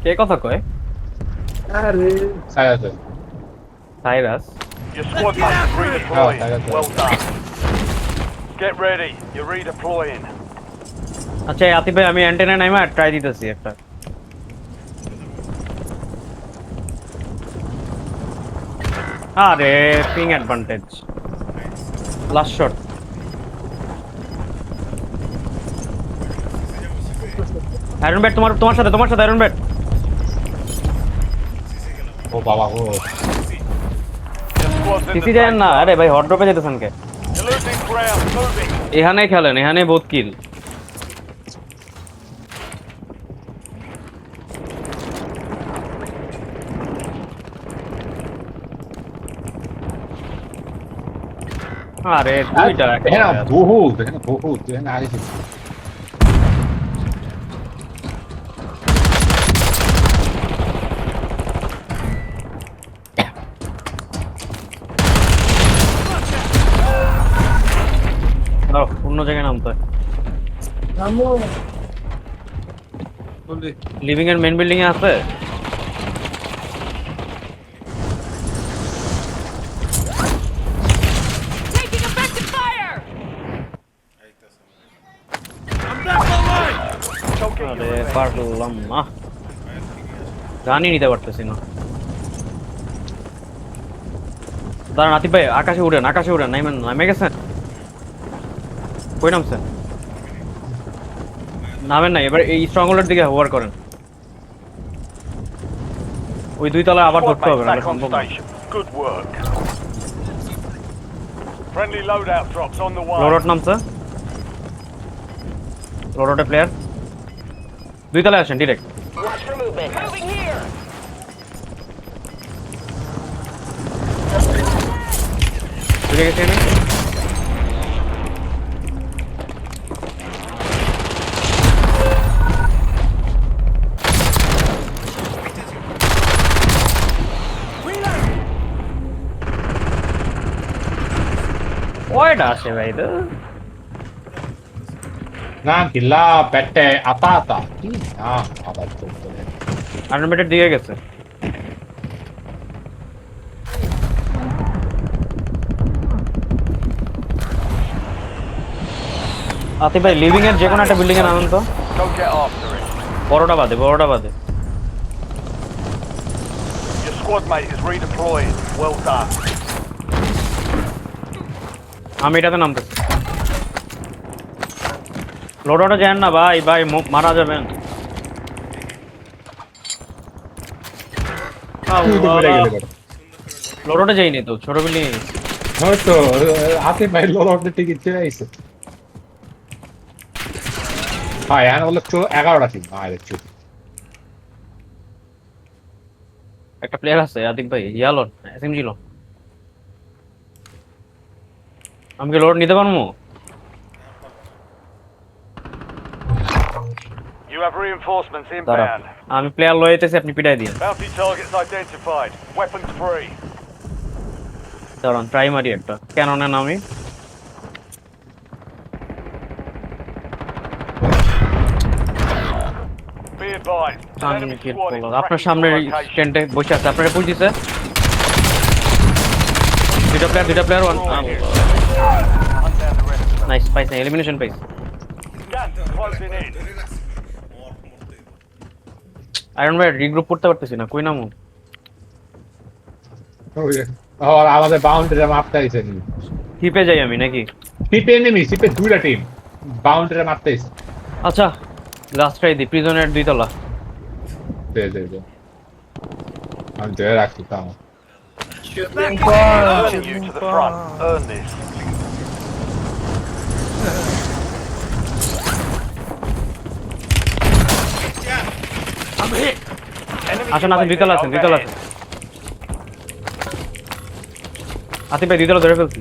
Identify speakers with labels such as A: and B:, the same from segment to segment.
A: কে কথা কয়?
B: আরে সায়াতে
A: Cyrus.
C: Your squad mate is redeploying. Well done. Get ready. You're redeploying.
A: আচ্ছা আতিফ ভাই আমি অ্যান্টেনা নাইমা ট্রাই দিতেছি একটা। আরে ping advantage. Last shot. Iron bat তোমার সাথে আয়রন ব্যাট।
B: ও বাবা ও
C: Your squad's in the
A: সিসি যায়
C: safe
A: না,
C: zone.
A: আরে ভাই হট ড্রপে যেতেছেন কে?
C: You're losing ground. Moving.
A: এখানেই খেলেন, এখানেই বহুত কিল। আরে দুইটা
B: এখানে বহুত এখানে আইছে
A: অন্য জায়গায় নামতে হয়।
D: নামো
A: লিভিং এর মেন বিল্ডিং এ আছে।
E: Taking effective fire!
A: আরে পারলাম না, গানই নিতে পারতেছি না। দাঁড়ান আতিফ ভাই, আকাশে উড়েন নামে গেছেন? কই নামছেন? নামেন না, এবার এই স্ট্রংহোল্ডের দিকে হোভার করেন। ওই দুই তলা আবার
C: Squad
A: ধরতে হবে,
C: mates
A: নাহলে
C: back on
A: সম্ভব না।
C: station. Good work. Friendly loadout drops on the way.
A: লোডআউট নামছে, লোডআউটে প্লেয়ার দুই তলায় আসেন direct.
E: Watch for movement. Moving here!
A: বুঝে গেছি আমি। ওইটা আসে ভাই তো।
B: নাম কি লা পেটে আতা কি না আবার তো
A: আনলিমিটেড দিকে গেছে। আতিফ ভাই লিভিং এর যে কোনো একটা বিল্ডিং এ নামেন তো।
C: Go get after it.
A: বড়টা বাদে।
C: Your squad mate is redeploying. Well done.
A: আমি এটাতে নামতেছি। লোডআউটে যান না ভাই মারা যাবেন। লোডআউটে যাইনি তো, ছোট বিল্ডিং এ গেছি।
B: হয়তো হাতে ভাই লড়তে টিকিট চলে আইছে হ্যাঁ এখানে বলে 11টা টিম আয় দেখছি
A: একটা প্লেয়ার আছে আতিফ ভাই, ইয়ালো এসএমজি লো। আমি কি লোড নিতে পারবো?
C: You have reinforcements
A: দাঁড়া,
C: inbound.
A: আমি প্লেয়ার লইতেছি, আপনি পিটাই দিন।
C: Bounty targets identified. Weapons free.
A: দাঁড়ান প্রাইমারি একটা ক্যাননে নামি।
C: Be advised. An enemy squad is
A: আপনার
C: tracking
A: সামনে
C: your location.
A: স্ট্যান্ডে বসে আছে, আপনারা পুশ দিছে। দুইটা player one.
C: Hunt down the rest of them.
A: Nice, পাইছে এলিমিনেশন পাইছে।
C: Gas is closing in.
A: Iron ভাই রিগ্রুপ করতে পারতেছি না, কই নামু?
B: আর আমাদের বাউন্ডারি মারতে আইছে নি
A: হিপে যাই আমি নাকি?
B: সিপে দুইটা টিম বাউন্ডারি মারতে আইছে
A: আচ্ছা লাস্ট ট্রাই দি, প্রিজনের দুই তলা।
B: দে আমি ধরে রাখছি তাও
C: Turning you to the front. Earn this. Enemy
A: আসেন দুই
C: UAV
A: তলা আছেন।
C: overhead.
A: আতিফ ভাই দুই তলা ধরে ফেলছি।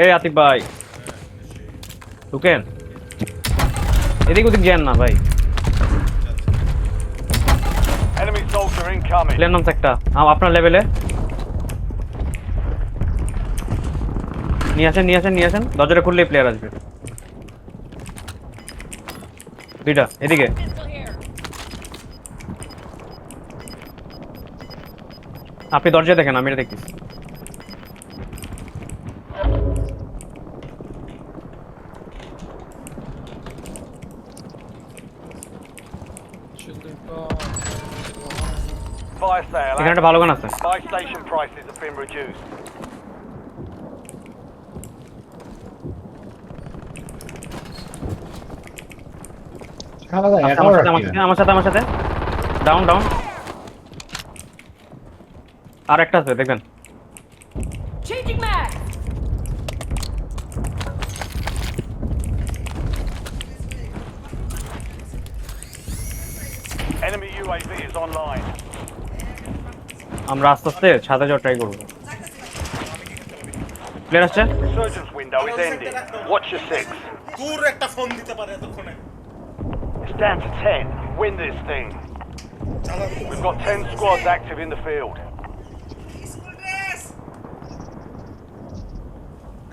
A: এই আতিফ ভাই ঢুকেন, এদিক ওদিক যান না ভাই।
C: Enemy soldier incoming.
A: প্লেয়ার নাম একটা আপনার লেভেলে। নিয়ে আসেন দরজাটা খুললেই প্লেয়ার আসবে দুইটা এদিকে
E: Pistol here.
A: আপনি দরজা দেখেন আমি এটা দেখতেছি
C: Fire sale.
A: এখানে একটা ভালো গান আছে
C: Buy station prices have been reduced.
B: আলাদা
A: আচ্ছা,
B: 11
A: আমার সাথে আমার সাথে ডাউন আর একটা আছে দেখবেন
E: Changing mag.
C: Enemy UAV is online.
A: আমরা আস্তে আস্তে ছাদে যাওয়া ট্রাই করবো প্লেয়ার আসছে
C: Resurgence window is ending. Watch your six.
D: দূর একটা ফোন দিতে পারে এতক্ষণে
C: It's down to 10. Win this thing.
D: চালাবো
C: We've got 10 squads active in the field.
D: School dress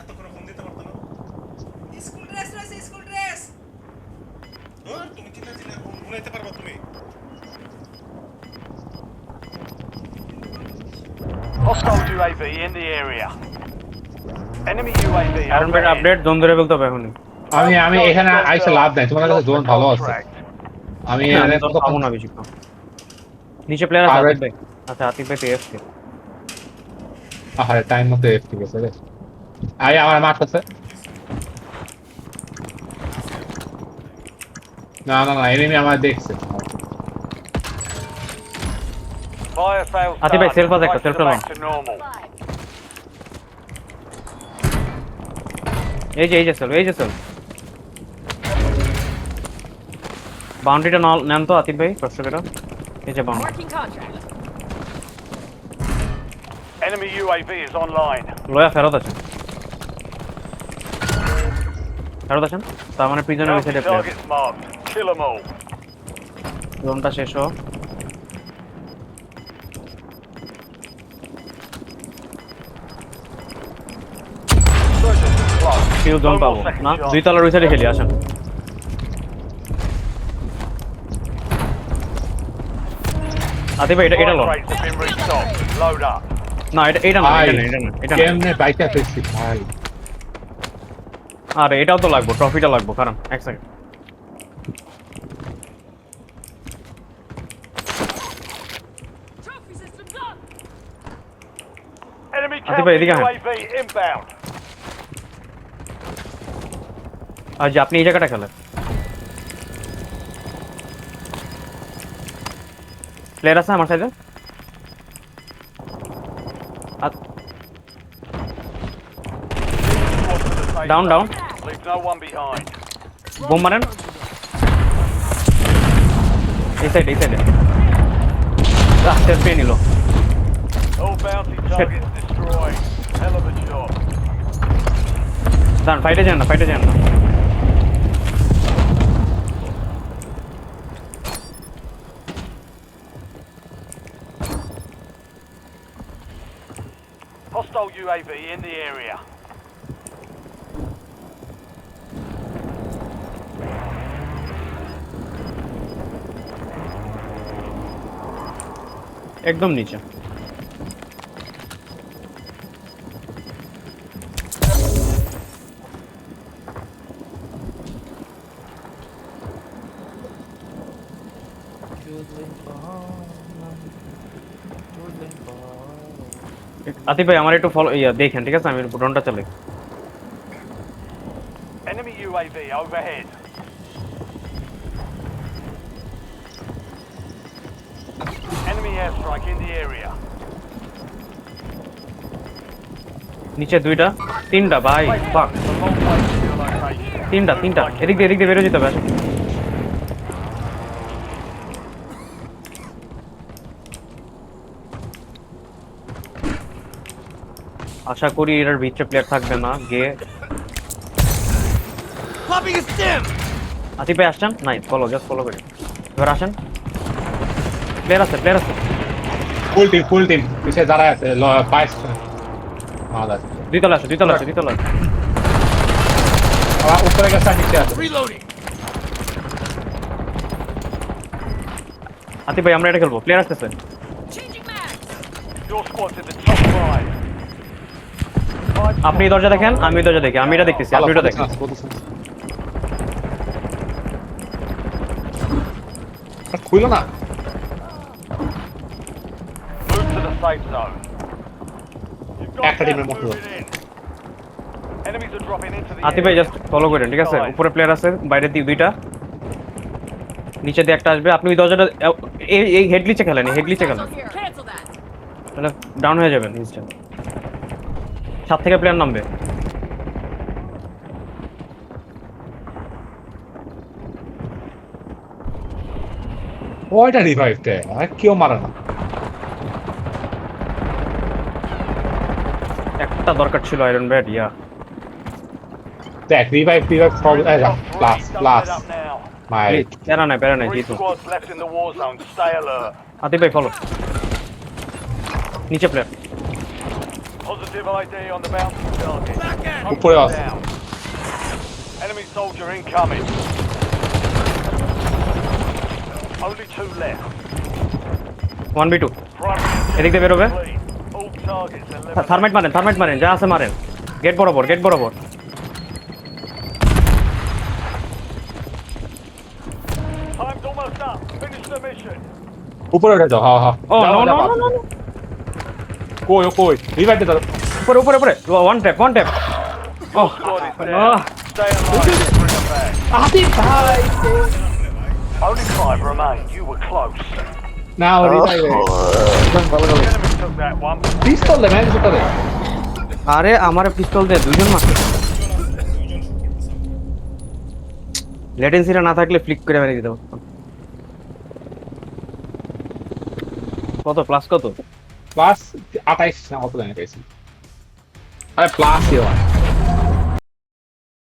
D: এতক্ষণে ফোন দিতে পারতো না স্কুল ড্রেস রয়েছে স্কুল ড্রেস তুমি কিনা জিনা ঘুমাইতে পারবা তুমি
C: Hostile UAV in the area. Enemy UAV
A: iron bat update zone ধরে ফেলতে হবে এখনই
B: আমি এখানে আইসে লাভ নাই তোমার কাছে জোন ভালো আছে আমি এখানে
A: তো পাবো না বেশি নিচে প্লেয়ার আছে আতিফ ভাই আচ্ছা আতিফ ভাই টিএফকে
B: আরে টাইম মতো এফ ঠিক আছে রে আমার মাঠ আছে না এনিমি আমার দেখছে
C: Fire sales.
A: Atif bhai, self আছে একটা,
C: Prices
A: self
C: are
A: now.
C: back to normal.
A: এই যে সেল বাউন্ডারিটা নেন তো আতিফ ভাই কষ্ট করে এই যে boundary
E: Marking contract.
C: Enemy UAV is online.
A: লয়া ফেরত আছেন তার মানে প্রিজনের ওই
C: Bounty
A: সাইডে player
C: targets marked. Kill them all.
A: জোনটা শেষ হোক
C: Resurgence is close.
A: কেউ জোন
C: No more
A: পাবো
C: second
A: না
C: chance.
A: দুই তলার ওই সাইডে খেলি আসেন আতিফ ভাই এটা লো
C: Fire rates have been restocked. Load up.
A: না এটা না
B: ভাই
A: এটা না
B: কেমনে বাইকটা পেছি ভাই
A: আরে এটাও তো লাগবো ট্রফিটা লাগবো কারণ এক second
E: Trophy systems up.
C: Enemy
A: Atif bhai,
C: counter
A: এদিকে আসেন।
C: UAV inbound.
A: আর যে আপনি এই জায়গাটা খেলেন প্লেয়ার আছে আমার সাইডে
C: Squad to the safe
A: Down,
C: zone.
A: down.
C: Leave no one behind.
A: Bomb মারেন এই সাইডে পেয়ে নিল
C: All bounty targets destroyed. Hell of a job.
A: দাঁড়ান ফাইটে যান না
C: Hostile UAV in the area.
A: একদম নিচে আতিফ ভাই আমার একটু ফলো দেখেন ঠিক আছে আমি ড্রোনটা চালাই
C: Enemy UAV overhead. Enemy airstrike in the area.
A: নিচে তিনটা ভাই ফাক
C: It's a long way to your location.
A: তিনটা এদিক দিয়ে বেরো যেতে হবে আসেন। আশা করি এর ভিতরে প্লেয়ার থাকবে না গিয়ে আতিফ ভাই আসছেন নাই জাস্ট ফলো করি এবার আসেন প্লেয়ার আছে
B: ফুল টিম পিছে যারা আছে 22 মাল আছে
A: দুইতলা আছে দুইতলা আছে দুইতলা আছে।
B: আমার উপরে গেছে আর নিচে আছে।
A: আতিফ ভাই আমরা এটা খেলবো, প্লেয়ার আসতেছে।
E: Changing mag.
C: Your squad's in the top 5.
A: আপনি এই দরজা দেখেন, আমি এই দরজা দেখি, আমি এটা দেখতেছি, আপনি এটা দেখেন।
B: খুইলো না।
C: Move to the safe zone. You've got
B: একটা টিমের
C: gas
B: মতো।
C: moving in. Enemies are dropping into the
A: Atif ভাই
C: area.
A: জাস্ট ফলো করেন, ঠিক আছে? উপরে প্লেয়ার আছে, বাইরে দুইটা, নিচে দিয়ে একটা আসবে। আপনি ওই দরজাটা এই হেড গ্লিচে খেলেন, হেড গ্লিচে খেলেন,
E: Cancel that.
A: তাহলে ডাউন হয়ে যাবেন ইনস্ট্যান্ট। 7 থেকে প্লেয়ার নামবে।
B: ওইটা রিভাইভ দেয়, আর কেউ মারে না।
A: একটা দরকার ছিল আয়রন ব্যাট, ইয়া।
B: দেখ রিভাইভ সব প্লাস প্লাস
C: Up now.
B: মাই
A: প্যারা নাই
C: 3
A: জিতো।
C: squads left in the war zone. Stay alert.
A: Atif ভাই ফলো, নিচে player.
C: Positive ID on the bouncing target.
B: উপরে আছে।
C: Down. Enemy soldier incoming. Only 2 left.
A: 1v2
C: Primary
A: এদিক দিয়ে বেরোবে।
C: complete. All targets eliminated.
A: থার্মাইট মারেন, যা আছে মারেন। গেট বরাবর।
C: Time's almost up. Finish the mission.
B: উপরে উঠে যাও, হ্যাঁ হ্যাঁ।
A: ও
B: যাও,
A: নো
B: যাও,
A: নো।
B: কই রিভাইভ দে দাও।
A: উপরে ওয়ান ট্যাপ। ও
C: Squad is down. Stay alive. Bring them back.
B: Atif ভাই
C: Only 5 remain. You were close.
B: নাও revive
C: Enemy took that one.
B: Pistol দে ম্যান পিস্তল দে।
A: আরে আমারে পিস্তল দিয়ে দুইজন মারছে। লেটেন্সিটা না থাকলে ফ্লিক করে মেরে দিতে পারতাম। প্লাস কত?
B: প্লাস 28 না কত জানি পেয়েছি। আরে প্লাস ইও